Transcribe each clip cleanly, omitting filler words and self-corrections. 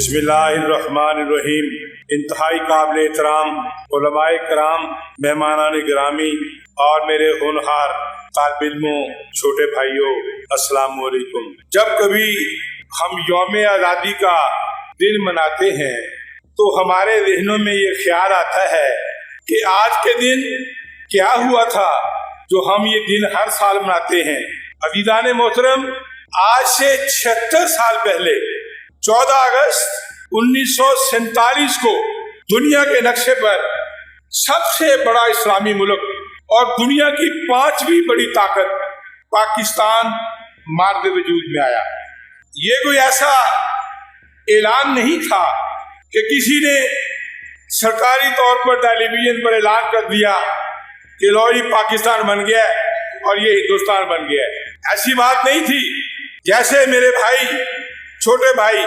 بسم اللہ الرحمن الرحیم۔ انتہائی قابل احترام علماء کرام، مہمانان گرامی اور میرے ہونہار طالب علموں، چھوٹے بھائیوں، السلام علیکم۔ جب کبھی ہم یوم آزادی کا دن مناتے ہیں تو ہمارے ذہنوں میں یہ خیال آتا ہے کہ آج کے دن کیا ہوا تھا جو ہم یہ دن ہر سال مناتے ہیں۔ عزیزان محترم، آج سے 76 سال پہلے 14 اگست 1947 کو دنیا کے نقشے پر سب سے بڑا اسلامی ملک اور دنیا کی 5ویں بڑی طاقت پاکستان مارد وجود میں آیا۔ یہ کوئی ایسا اعلان نہیں تھا کہ کسی نے سرکاری طور پر ٹیلی ویژن پر اعلان کر دیا کہ لو جی پاکستان بن گیا اور یہ ہندوستان بن گیا۔ ایسی بات نہیں تھی۔ جیسے میرے بھائی، چھوٹے بھائی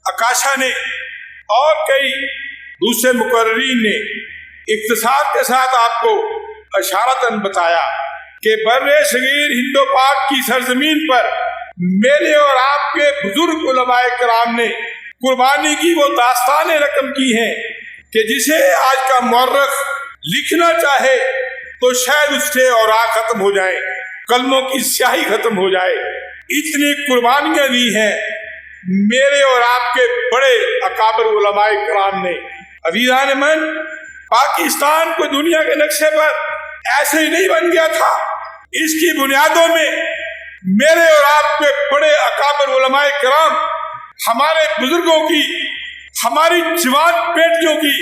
آکاشا نے اور کئی دوسرے مقررین نے اختصار کے ساتھ آپ کو اشارتاً بتایا کہ بر صغیر ہند و پاک کی سرزمین پر میرے اور آپ کے بزرگ علماء کرام نے قربانی کی وہ داستانیں رقم کی ہیں کہ جسے آج کا مورخ لکھنا چاہے تو شاید اس سے اوراق ختم ہو جائے، کلموں کی سیاہی ختم ہو جائے۔ اتنی قربانیاں دی ہیں میرے اور آپ کے بڑے اکابر علماء کرام نے۔ عزیزان من، پاکستان کو دنیا کے نقشے پر ایسے ہی نہیں بن گیا تھا۔ اس کی بنیادوں میں میرے اور آپ کے بڑے اکابر علماء کرام، ہمارے بزرگوں کی، ہماری جوان بیٹیوں کی،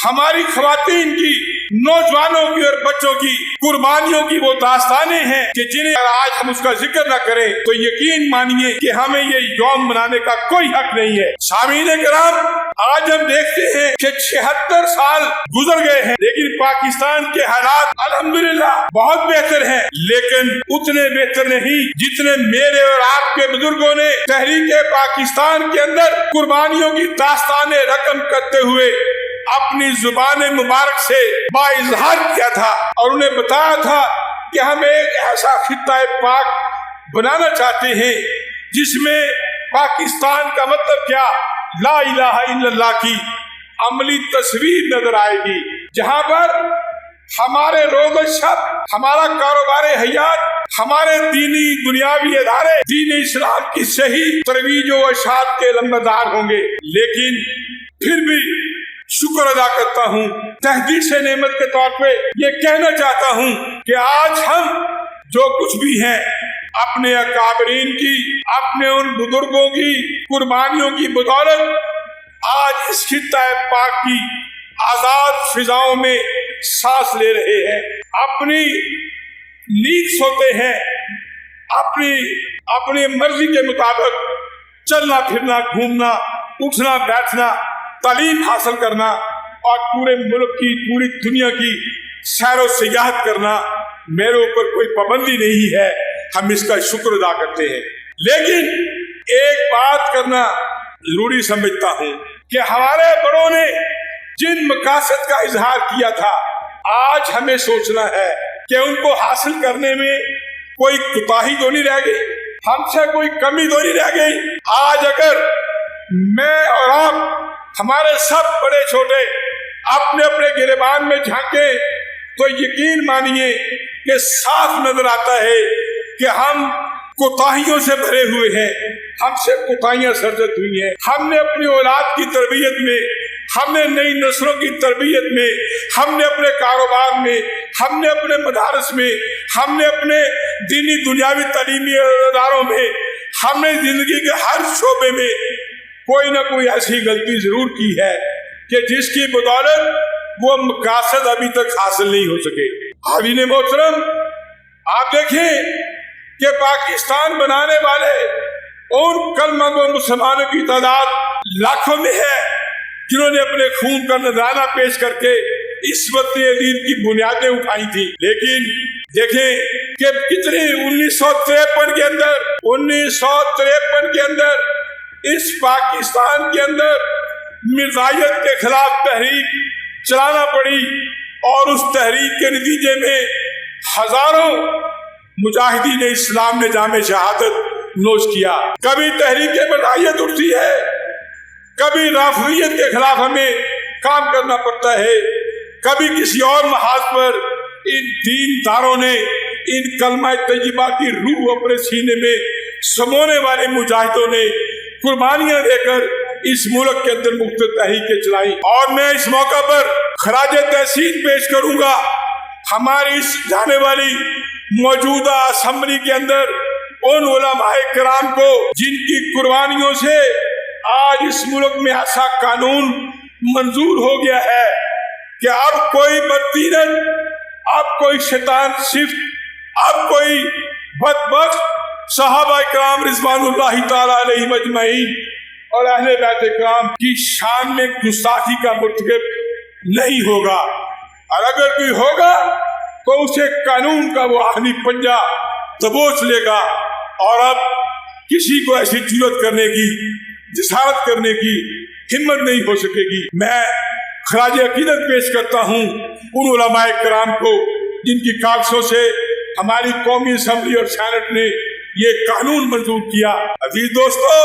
ہماری خواتین کی، نوجوانوں کی اور بچوں کی قربانیوں کی وہ داستانیں ہیں کہ جنہیں اگر آج ہم اس کا ذکر نہ کریں تو یقین مانیے کہ ہمیں یہ یوم منانے کا کوئی حق نہیں ہے۔ سامعین کرام، آج ہم دیکھتے ہیں کہ 76 سال گزر گئے ہیں، لیکن پاکستان کے حالات الحمدللہ بہت بہتر ہیں، لیکن اتنے بہتر نہیں جتنے میرے اور آپ کے بزرگوں نے تحریک پاکستان کے اندر قربانیوں کی داستانیں رقم کرتے ہوئے اپنی زبان مبارک سے بااظہار کیا تھا اور انہیں بتایا تھا کہ ہم ایک ایسا خطہ پاک بنانا چاہتے ہیں جس میں پاکستان کا مطلب کیا، لا الہ الا اللہ کی عملی تصویر نظر آئے گی، جہاں پر ہمارے روز و شب، ہمارا کاروبار حیات، ہمارے دینی دنیاوی ادارے دین اسلام کی صحیح ترویج و اشاعت کے لمبردار ہوں گے۔ لیکن پھر بھی شکر ادا کرتا ہوں، تحدیث نعمت کے طور پہ یہ کہنا چاہتا ہوں کہ آج ہم جو کچھ بھی ہیں اپنے اکابرین کی، اپنے ان بزرگوں کی قربانیوں کی بدولت آج اس خطہ پاک کی آزاد فضاؤں میں سانس لے رہے ہیں، اپنی نیند سوتے ہیں، اپنی مرضی کے مطابق چلنا پھرنا، گھومنا، اٹھنا بیٹھنا، تعلیم حاصل کرنا اور پورے ملک کی، پوری دنیا کی سیر و سیاحت کرنا میرے اوپر کوئی پابندی نہیں ہے، ہم اس کا شکر ادا کرتے ہیں۔ لیکن ایک بات کرنا ضروری سمجھتا ہوں کہ ہمارے بڑوں نے جن مقاصد کا اظہار کیا تھا، آج ہمیں سوچنا ہے کہ ان کو حاصل کرنے میں کوئی کوتاہی تو نہیں رہ گئی، ہم سے کوئی کمی تو نہیں رہ گئی۔ آج اگر میں اور آپ، ہمارے سب بڑے چھوٹے اپنے اپنے گریبان میں جھانکیں تو یقین مانیے کہ صاف نظر آتا ہے کہ ہم کوتاہیوں سے بھرے ہوئے ہیں، ہم سے کوتاہیاں سرزد ہوئی ہیں۔ ہم نے اپنی اولاد کی تربیت میں، ہم نے نئی نسلوں کی تربیت میں، ہم نے اپنے کاروبار میں، ہم نے اپنے مدارس میں، ہم نے اپنے دینی دنیاوی تعلیمی اداروں میں، ہم نے زندگی کے ہر شعبے میں کوئی نہ کوئی ایسی غلطی ضرور کی ہے کہ جس کی بدولت وہ مقاصد ابھی تک حاصل نہیں ہو سکے۔ حاضرین محترم، آپ دیکھیں کہ پاکستان بنانے والے ان کلمہ گو مسلمانوں کی تعداد لاکھوں میں ہے جنہوں نے اپنے خون کا نذرانہ پیش کر کے اس وطن عزیز کی بنیادیں اٹھائی تھی۔ لیکن دیکھیں کہ کتنی 1953 کے اندر اس پاکستان کے اندر مرزائیت کے خلاف تحریک چلانا پڑی اور اس تحریک کے نتیجے میں ہزاروں مجاہدین اسلام نے جام شہادت نوش کیا۔ کبھی تحریک مرزائیت اٹھتی ہے کبھی رافضیت کے خلاف ہمیں کام کرنا پڑتا ہے، کبھی کسی اور محاذ پر ان دین داروں نے ان کلمہ طیبہ کی روح اپنے سینے میں سمونے والے مجاہدوں نے قربانیاں دے کر اس ملک کے اندر مختلف تحریکیں چلائی، اور میں اس موقع پر خراج تحسین پیش کروں گا ہماری اس جانے والی موجودہ اسمبلی کے اندر ان علماء کرام کو جن کی قربانیوں سے آج اس ملک میں ایسا قانون منظور ہو گیا ہے کہ اب کوئی بددینت، اب کوئی شیطان صفت، اب کوئی بدبخت صحابہ کرام رضوان اللہ تعالی علیہم اجمعین اور اہل بیت کرام کی شان میں گستاخی کا مرتکب نہیں ہوگا، اور اگر کوئی ہوگا تو اسے قانون کا وہ آہنی پنجہ دبوچ لے گا، اور اب کسی کو ایسی جرات کرنے کی، جسارت کرنے کی ہمت نہیں ہو سکے گی۔ میں خراج عقیدت پیش کرتا ہوں ان علماء کرام کو جن کی کاغذوں سے ہماری قومی اسمبلی اور سینٹ نے یہ قانون منظور کیا۔ عزیز دوستو،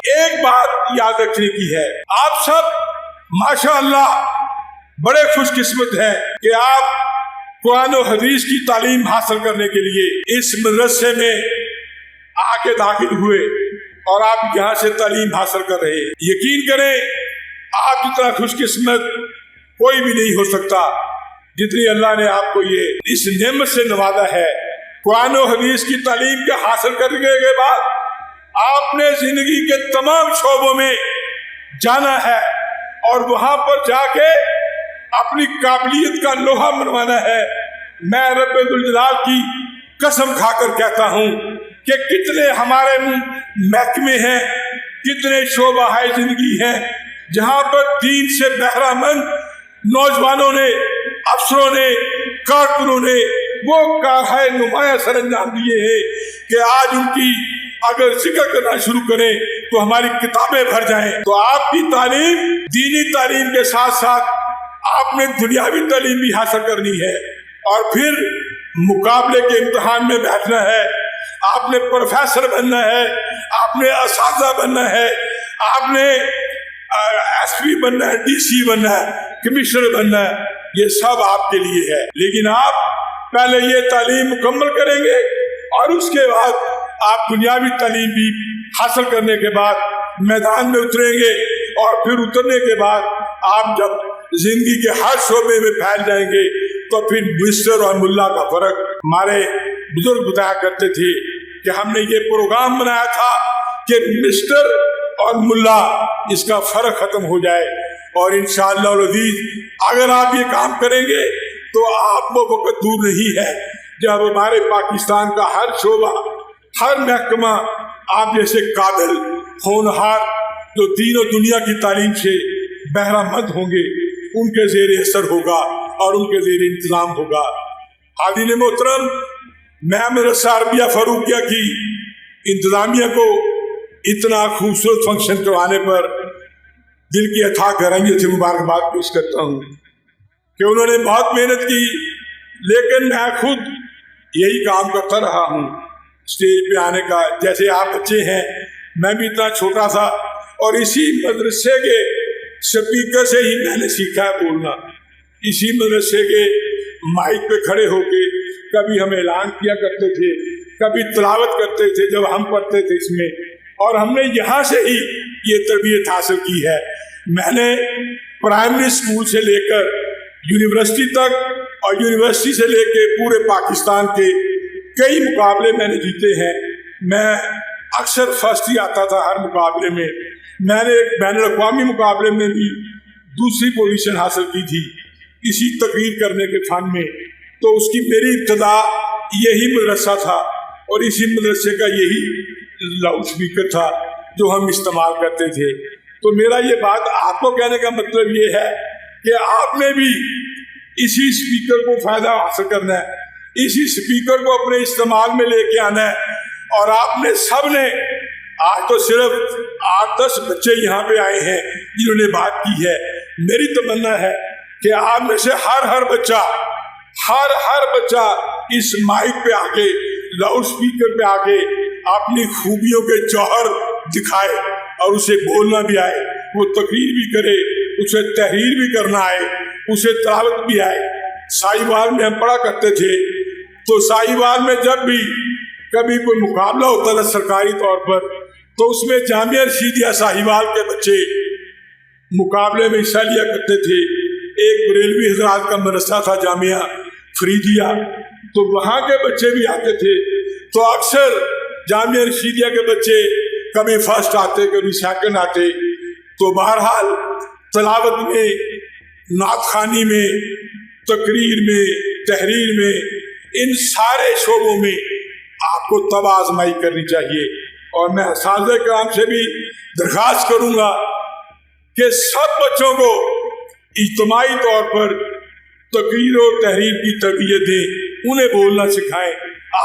ایک بات یاد رکھنے کی ہے، آپ سب ماشاءاللہ بڑے خوش قسمت ہیں کہ آپ قرآن و حدیث کی تعلیم حاصل کرنے کے لیے اس مدرسے میں آ کے داخل ہوئے اور آپ یہاں سے تعلیم حاصل کر رہے ہیں۔ یقین کریں آپ جتنا خوش قسمت کوئی بھی نہیں ہو سکتا جتنی اللہ نے آپ کو یہ اس نعمت سے نوازا ہے۔ قرآن و حدیث کی تعلیم کے حاصل کرنے کے بعد آپ نے زندگی کے تمام شعبوں میں جانا ہے اور وہاں پر جا کے اپنی قابلیت کا لوہا منوانا ہے۔ میں رب ذوالجلال کی قسم کھا کر کہتا ہوں کہ کتنے ہمارے محکمے ہیں، کتنے شعبہ ہے زندگی ہیں جہاں پر دین سے بہرہ مند نوجوانوں نے، افسروں نے، کارکنوں نے وہ کارہائے نمایاں سر انجام دیے ہیں کہ آج ان کی اگر ذکر کرنا شروع کریں تو ہماری کتابیں بھر جائیں۔ تو آپ کی تعلیم، دینی تعلیم کے ساتھ ساتھ آپ نے دنیاوی تعلیم بھی حاصل کرنی ہے، اور پھر مقابلے کے امتحان میں بیٹھنا ہے، آپ نے پروفیسر بننا ہے، آپ نے اساتذہ بننا ہے، آپ نے ایس پی بننا ہے، ڈی سی بننا ہے، کمشنر بننا ہے، یہ سب آپ کے لیے ہے۔ لیکن آپ پہلے یہ تعلیم مکمل کریں گے اور اس کے بعد آپ دنیاوی تعلیم بھی حاصل کرنے کے بعد میدان میں اتریں گے، اور پھر اترنے کے بعد آپ جب زندگی کے ہر شعبے میں پھیل جائیں گے تو پھر مسٹر اور ملا کا فرق، ہمارے بزرگ بتایا کرتے تھے کہ ہم نے یہ پروگرام بنایا تھا کہ مسٹر اور ملا اس کا فرق ختم ہو جائے، اور انشاءاللہ العزیز اگر آپ یہ کام کریں گے تو آپ وہ وقت دور نہیں ہے جب ہمارے پاکستان کا ہر شعبہ، ہر محکمہ آپ جیسے قابل، ہونہار جو دین و دنیا کی تعلیم سے بہرہ مند ہوں گے ان کے زیر اثر ہوگا اور ان کے زیر انتظام ہوگا۔ حاضرین محترم، میں مدرسہ عربیہ فاروقیہ کی انتظامیہ کو اتنا خوبصورت فنکشن کروانے پر دل کی اتھاہ گہرائیوں سے مبارکباد پیش کرتا ہوں کہ انہوں نے بہت محنت کی، لیکن میں خود یہی کام کرتا رہا ہوں اسٹیج پہ آنے کا۔ جیسے آپ بچے ہیں، میں بھی اتنا چھوٹا تھا اور اسی مدرسے کے سپیکر سے ہی میں نے سیکھا ہے بولنا۔ اسی مدرسے کے مائک پہ کھڑے ہو کے کبھی ہم اعلان کیا کرتے تھے، کبھی تلاوت کرتے تھے جب ہم پڑھتے تھے اس میں، اور ہم نے یہاں سے ہی یہ تربیت حاصل کی ہے۔ میں نے پرائمری اسکول سے لے کر یونیورسٹی تک، اور یونیورسٹی سے لے کے پورے پاکستان کے کئی مقابلے میں نے جیتے ہیں۔ میں اکثر فرسٹ ہی آتا تھا ہر مقابلے میں۔ میں نے ایک بین الاقوامی مقابلے میں بھی دوسری پوزیشن حاصل کی تھی اسی تقریر کرنے کے فن میں۔ تو اس کی میری ابتدا یہی مدرسہ تھا، اور اسی مدرسے کا یہی لاؤڈ اسپیکر تھا جو ہم استعمال کرتے تھے۔ تو میرا یہ بات آپ کو کہنے کا مطلب یہ ہے کہ آپ نے بھی اسی اسپیکر کو فائدہ حاصل کرنا ہے، اسی اسپیکر کو اپنے استعمال میں لے کے آنا ہے، اور آپ نے سب نے، آج تو صرف 8-10 بچے یہاں پہ آئے ہیں جنہوں نے بات کی ہے، میری تمنا ہے کہ آپ میں سے ہر بچہ اس مائک پہ آ کے، لاؤڈ اسپیکر پہ آ کے اپنی خوبیوں کے جوہر دکھائے اور اسے بولنا بھی آئے وہ تقریر بھی کرے، اسے تحریر بھی کرنا آئے، اسے تلاوت بھی آئے۔ ساہیوال میں ہم پڑھا کرتے تھے تو ساہیوال میں جب بھی کبھی کوئی مقابلہ ہوتا تھا سرکاری طور پر تو اس میں جامعہ رشیدیہ ساہیوال کے بچے مقابلے میں حصہ لیا کرتے تھے۔ ایک بریلوی حضرات کا مدرسہ تھا جامعہ فریدیہ، تو وہاں کے بچے بھی آتے تھے، تو اکثر جامعہ رشیدیہ کے بچے کبھی فرسٹ آتے کبھی سیکنڈ آتے۔ تو بہرحال تلاوت میں، نعت خوانی میں، تقریر میں، تحریر میں، ان سارے شعبوں میں آپ کو تب آزمائی کرنی چاہیے۔ اور میں اساتذہ کرام سے بھی درخواست کروں گا کہ سب بچوں کو اجتماعی طور پر تقریر و تحریر کی تربیت دیں، انہیں بولنا سکھائیں۔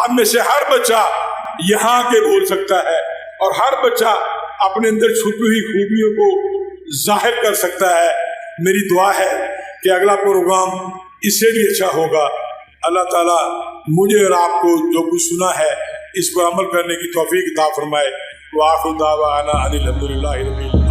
آپ میں سے ہر بچہ یہاں کے بول سکتا ہے اور ہر بچہ اپنے اندر چھپی ہوئی خوبیوں کو ظاہر کر سکتا ہے۔ میری دعا ہے کہ اگلا پروگرام اس سے بھی اچھا ہوگا۔ اللہ تعالیٰ مجھے اور آپ کو جو کچھ سنا ہے اس پر عمل کرنے کی توفیق عطا فرمائے۔ وآخر دعوانا ان الحمد للہ رب العالمین۔